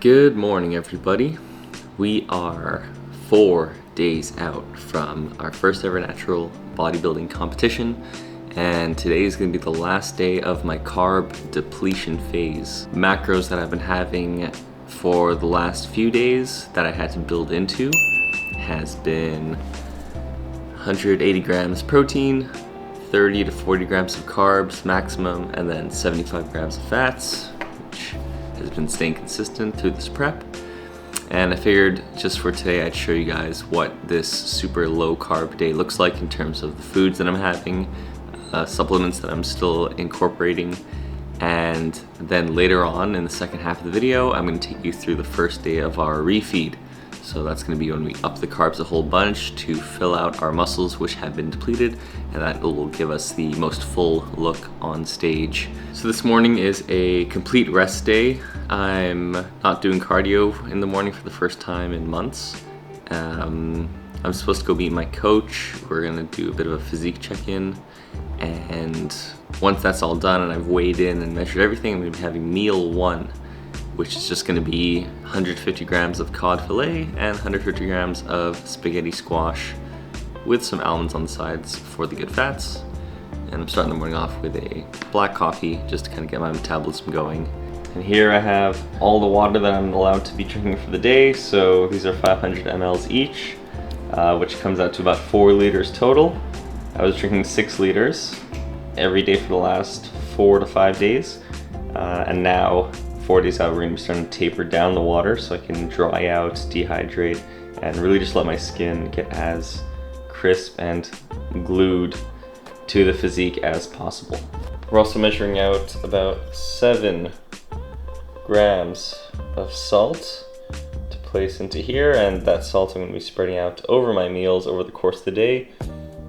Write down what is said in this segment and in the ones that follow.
Good morning, everybody. We are 4 days out from our first ever natural bodybuilding competition, and today is going to be the last day of my carb depletion phase. Macros that I've been having for the last few days that I had to build into has been 180 grams protein, 30 to 40 grams of carbs maximum, and then 75 grams of fats, which has been staying consistent through this prep. And I figured just for today I'd show you guys what this super low carb day looks like in terms of the foods that I'm having, supplements that I'm still incorporating, and then later on in the second half of the video I'm going to take you through the first day of our refeed. So that's going to be when we up the carbs a whole bunch to fill out our muscles which have been depleted, and that will give us the most full look on stage. So this morning is a complete rest day. I'm not doing cardio in the morning for the first time in months. I'm supposed to go meet my coach. We're going to do a bit of a physique check-in, and once that's all done and I've weighed in and measured everything, I'm going to be having meal one, which is just going to be 150 grams of cod fillet and 150 grams of spaghetti squash with some almonds on the sides for the good fats. And I'm starting the morning off with a black coffee just to kind of get my metabolism going. And here I have all the water that I'm allowed to be drinking for the day. So these are 500 mLs each, which comes out to about 4 liters total. I was drinking 6 liters every day for the last 4 to 5 days. And now 4 days out, we're going to be starting to taper down the water so I can dry out, dehydrate, and really just let my skin get as crisp and glued to the physique as possible. We're also measuring out about 7 grams of salt to place into here, and that salt I'm going to be spreading out over my meals over the course of the day.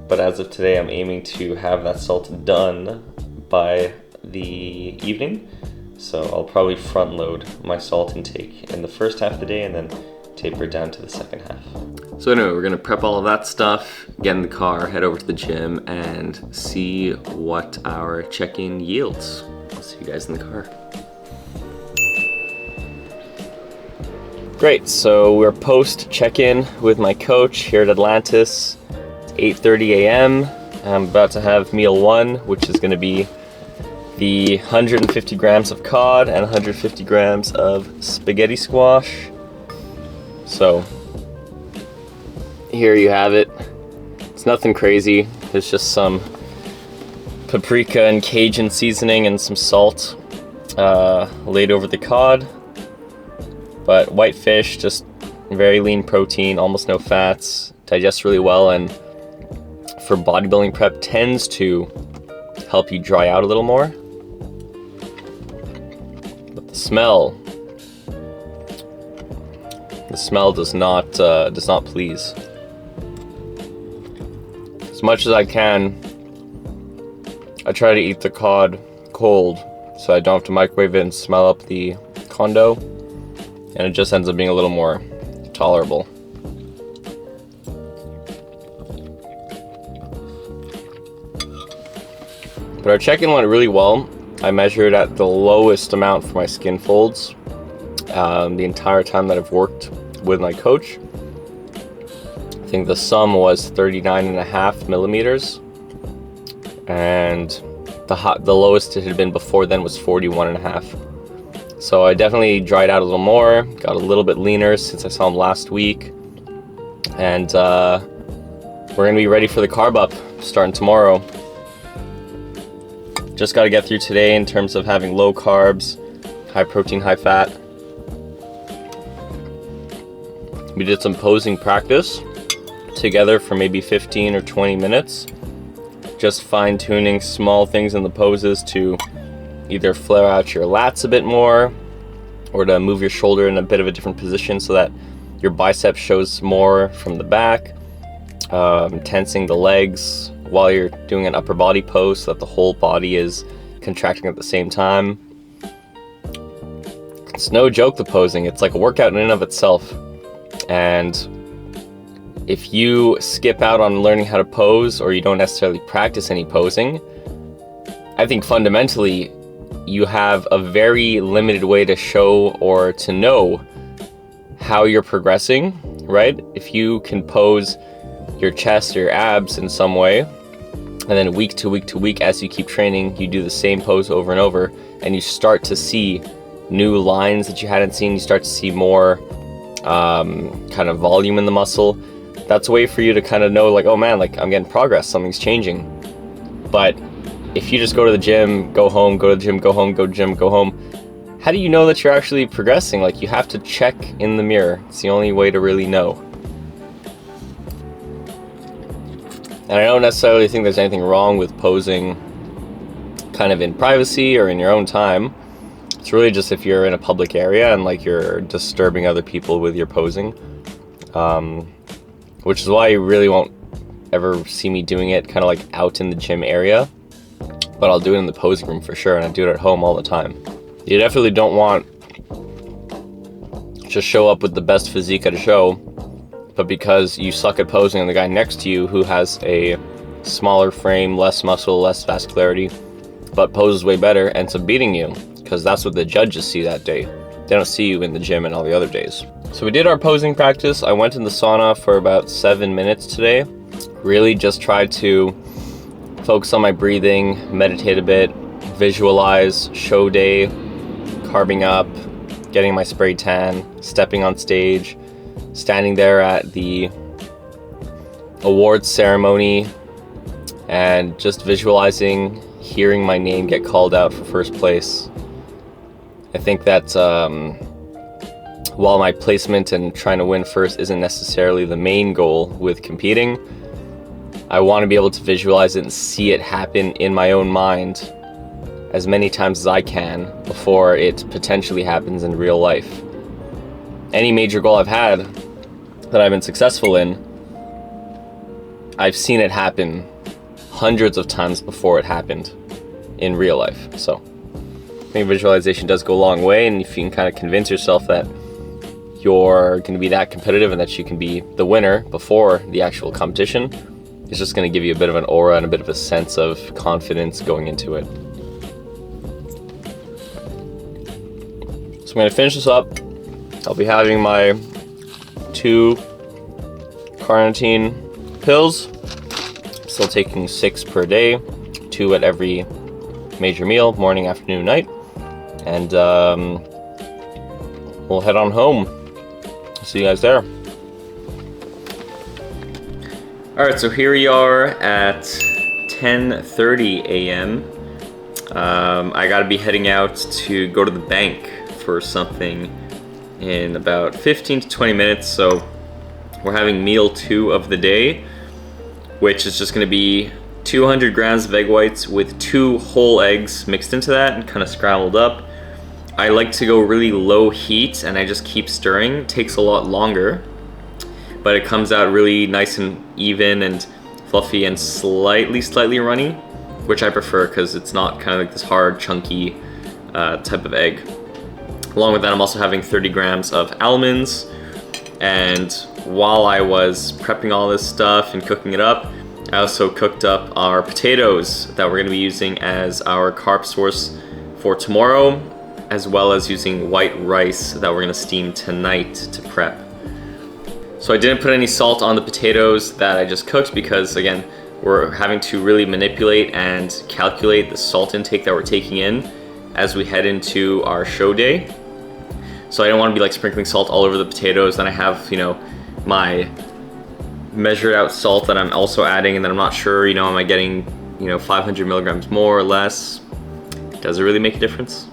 But as of today, I'm aiming to have that salt done by the evening. So I'll probably front load my salt intake in the first half of the day and then taper it down to the second half. So anyway, we're gonna prep all of that stuff, get in the car, head over to the gym, and see what our check-in yields. I'll see you guys in the car. Great, so we're post check-in with my coach here at Atlantis. It's 8:30 a.m. I'm about to have meal one, which is gonna be the 150 grams of cod and 150 grams of spaghetti squash. So here you have it. It's nothing crazy. There's just some paprika and Cajun seasoning and some salt laid over the cod. But white fish, just very lean protein, almost no fats, digests really well, and for bodybuilding prep tends to help you dry out a little more. The smell does not please. As much as I can, I try to eat the cod cold so I don't have to microwave it and smell up the condo, and it just ends up being a little more tolerable. But our check-in went really well. I measured at the lowest amount for my skin folds the entire time that I've worked with my coach. I think the sum was 39.5 millimeters, and the lowest it had been before then was 41.5. So I definitely dried out a little more, got a little bit leaner since I saw him last week, and we're going to be ready for the carb up starting tomorrow. Just got to get through today in terms of having low carbs, high protein, high fat. We did some posing practice together for maybe 15 or 20 minutes, just fine-tuning small things in the poses to either flare out your lats a bit more or to move your shoulder in a bit of a different position so that your bicep shows more from the back, tensing the legs while you're doing an upper body pose so that the whole body is contracting at the same time. It's no joke, the posing. It's like a workout in and of itself. And if you skip out on learning how to pose, or you don't necessarily practice any posing, I think fundamentally you have a very limited way to show or to know how you're progressing, right? If you can pose your chest or your abs in some way, and then week to week to week as you keep training, you do the same pose over and over, and you start to see new lines that you hadn't seen, you start to see more kind of volume in the muscle. That's a way for you to kind of know, like, oh man, like I'm getting progress, something's changing. But if you just go to the gym, go home, go to the gym, go home, go to the gym, go home, how do you know that you're actually progressing? Like, you have to check in the mirror. It's the only way to really know. And I don't necessarily think there's anything wrong with posing kind of in privacy or in your own time. It's really just if you're in a public area and like you're disturbing other people with your posing, which is why you really won't ever see me doing it kind of like out in the gym area, but I'll do it in the posing room for sure, and I do it at home all the time. You definitely don't want to show up with the best physique at a show, but because you suck at posing and the guy next to you who has a smaller frame, less muscle, less vascularity, but poses way better, ends up beating you, because that's what the judges see that day. They don't see you in the gym and all the other days. So we did our posing practice. I went in the sauna for about 7 minutes today. Really just tried to focus on my breathing, meditate a bit, visualize show day, carbing up, getting my spray tan, stepping on stage, standing there at the awards ceremony, and just visualizing hearing my name get called out for first place. I think that while my placement and trying to win first isn't necessarily the main goal with competing, I want to be able to visualize it and see it happen in my own mind as many times as I can before it potentially happens in real life. Any major goal I've had that I've been successful in, I've seen it happen hundreds of times before it happened in real life. So I think visualization does go a long way, and if you can kind of convince yourself that you're going to be that competitive and that you can be the winner before the actual competition, it's just going to give you a bit of an aura and a bit of a sense of confidence going into it. So I'm going to finish this up. I'll be having my 2 carnitine pills. Still taking 6 per day, 2 at every major meal, morning, afternoon, night. And we'll head on home. See you guys there. Alright, so here we are at 10:30 a.m. I gotta be heading out to go to the bank for something in about 15 to 20 minutes. So we're having meal 2 of the day, which is just gonna be 200 grams of egg whites with 2 whole eggs mixed into that and kind of scrambled up. I like to go really low heat and I just keep stirring. It takes a lot longer, but it comes out really nice and even and fluffy and slightly runny, which I prefer because it's not kind of like this hard, chunky type of egg. Along with that, I'm also having 30 grams of almonds. And while I was prepping all this stuff and cooking it up, I also cooked up our potatoes that we're gonna be using as our carb source for tomorrow, as well as using white rice that we're gonna steam tonight to prep. So I didn't put any salt on the potatoes that I just cooked because, again, we're having to really manipulate and calculate the salt intake that we're taking in as we head into our show day. So I don't want to be like sprinkling salt all over the potatoes. Then I have, you know, my measured out salt that I'm also adding, and then I'm not sure, you know, am I getting, you know, 500 milligrams more or less? Does it really make a difference?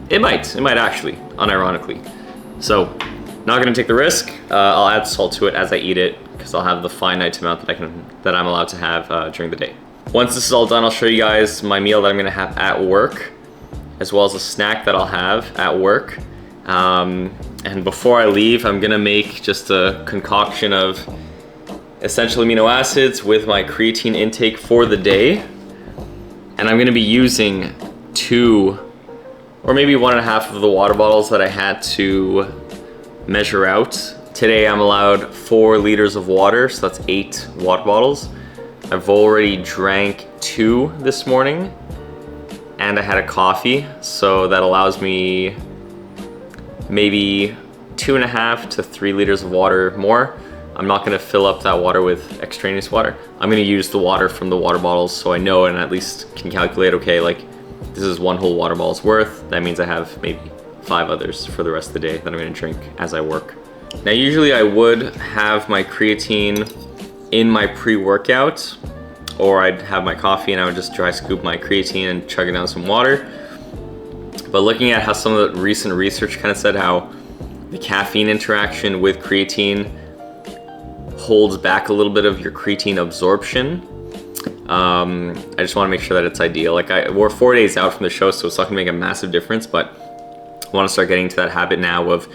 It might actually, unironically. So not gonna take the risk. I'll add salt to it as I eat it because I'll have the finite amount that I'm allowed to have during the day. Once this is all done, I'll show you guys my meal that I'm gonna have at work, as well as a snack that I'll have at work. And before I leave, I'm gonna make just a concoction of essential amino acids with my creatine intake for the day. And I'm gonna be using 2 or maybe 1.5 of the water bottles that I had to measure out. Today I'm allowed 4 liters of water, so that's 8 water bottles. I've already drank 2 this morning, and and I had a coffee, so that allows me maybe 2.5 to 3 liters of water more. I'm not gonna fill up that water with extraneous water. I'm gonna use the water from the water bottles so I know and at least can calculate, okay, like this is 1 whole water bottle's worth. That means I have maybe 5 others for the rest of the day that I'm gonna drink as I work. Now usually I would have my creatine in my pre-workout, or I'd have my coffee and I would just dry scoop my creatine and chug it down some water. But looking at how some of the recent research kind of said how the caffeine interaction with creatine holds back a little bit of your creatine absorption. I just want to make sure that it's ideal. Like we're 4 days out from the show, so it's not gonna make a massive difference, but I want to start getting to that habit now of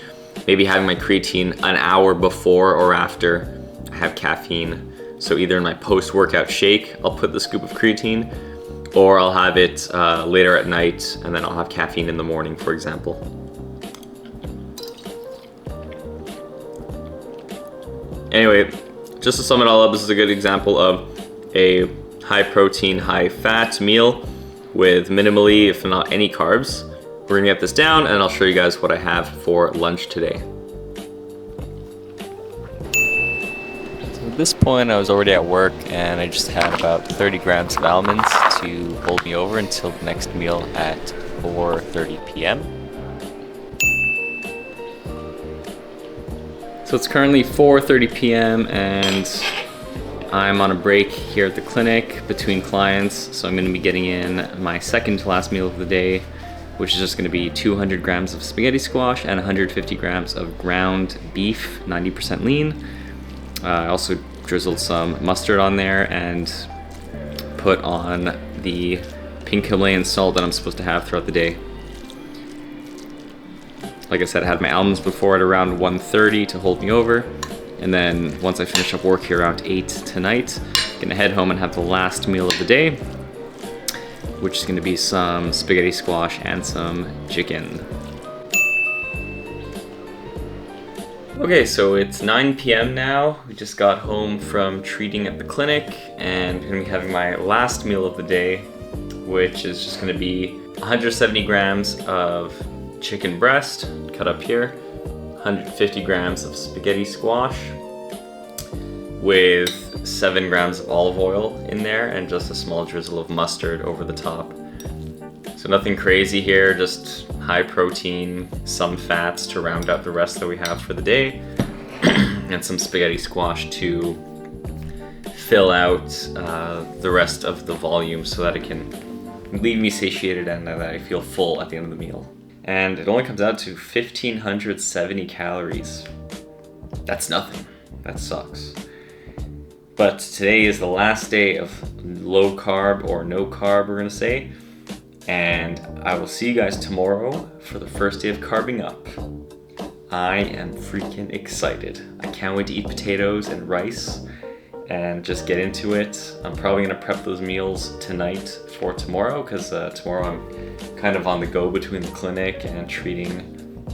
maybe having my creatine an hour before or after I have caffeine. So either in my post-workout shake, I'll put the scoop of creatine, or I'll have it later at night, and then I'll have caffeine in the morning, for example. Anyway, just to sum it all up, this is a good example of a high protein, high fat meal with minimally, if not any carbs. We're gonna get this down and I'll show you guys what I have for lunch today. So at this point I was already at work and I just had about 30 grams of almonds to hold me over until the next meal at 4:30 p.m. So it's currently 4:30 p.m. and I'm on a break here at the clinic between clients. So I'm gonna be getting in my second to last meal of the day, which is just gonna be 200 grams of spaghetti squash and 150 grams of ground beef, 90% lean. I also drizzled some mustard on there and put on the pink Himalayan salt that I'm supposed to have throughout the day. Like I said, I had my almonds before at around 1:30 to hold me over. And then once I finish up work here around 8 tonight, I'm gonna head home and have the last meal of the day, which is gonna be some spaghetti squash and some chicken. Okay, so it's 9 p.m. now. We just got home from treating at the clinic and I'm gonna be having my last meal of the day, which is just gonna be 170 grams of chicken breast, cut up here, 150 grams of spaghetti squash with 7 grams of olive oil in there and just a small drizzle of mustard over the top. So nothing crazy here, just high protein, some fats to round out the rest that we have for the day, and some spaghetti squash to fill out the rest of the volume so that it can leave me satiated and that I feel full at the end of the meal. And it only comes out to 1,570 calories. That's nothing. That sucks. But today is the last day of low carb or no carb, we're gonna say. And I will see you guys tomorrow for the first day of carbing up. I am freaking excited. I can't wait to eat potatoes and rice and just get into it. I'm probably gonna prep those meals tonight for tomorrow because tomorrow I'm kind of on the go between the clinic and treating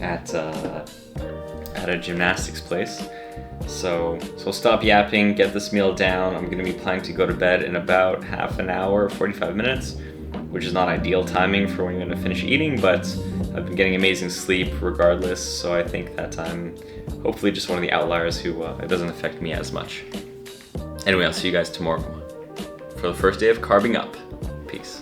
at a gymnastics place. So I'll stop yapping, get this meal down. I'm gonna be planning to go to bed in about half an hour, 45 minutes, which is not ideal timing for when you're gonna finish eating, but I've been getting amazing sleep regardless, so I think that I'm hopefully just one of the outliers who it doesn't affect me as much. Anyway, I'll see you guys tomorrow for the first day of carbing up. Peace.